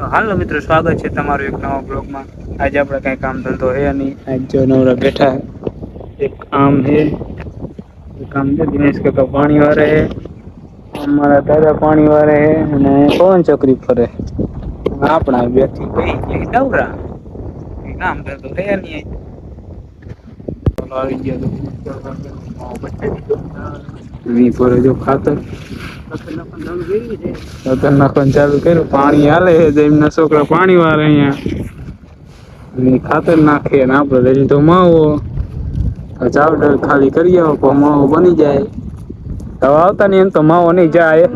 હાલો મિત્રો, સ્વાગત છે તમારું એક નવા બ્લોગમાં। આજે આપણે કઈ કામ ધંધો હે નહીં, આજ જો નવરા બેઠા એક આમ હે, એક આમ છે દિનેશ કાકા પાણી વારે હે, અમારા દાદા પાણી વારે હે અને પવન ચક્રી ફરે આપણા બેથી કઈ નવરા કામ ધંધો હે નહીં। આવી ગયા જો ખાતર નાખવાનું ચાલુ કર્યું, પાણી હાલે છે એમના છોકરા પાણી વારે અહીંયા ખાતર નાખે ને આપડે હજી તો માવો ચાવડર ખાલી કરી આવો તો માવો બની જાય। હવે આવતા ની એમ તો માવો નહી જાય,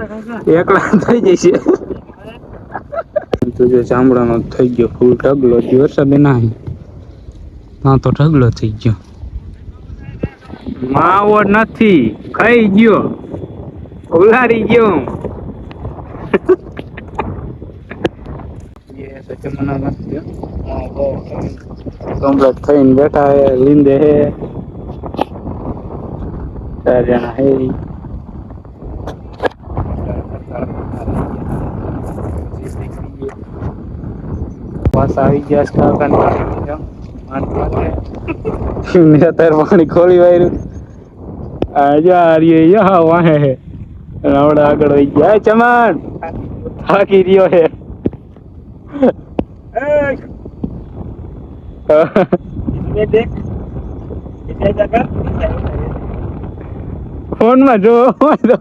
એકલા થઈ જશે। તો જો ચામડાનો થઈ ગયો ફૂલ ઢગલો, વરસાદ ના હા તો ઢગલો થઈ ગયો, માવો નથી ખાઈ ગયો, ઉલારી ગયો। કમ્પ્લીટ થઈને બેઠા હે, લીંદે હે 4 જણા હે। પાછા આવી ગયા અત્યારે પાણી ખોલી વાયરું આ વાહે હે આવડે આગળ વહી ગયા। ચમન થાકી રહ્યો હે ફોન માં જો પાછો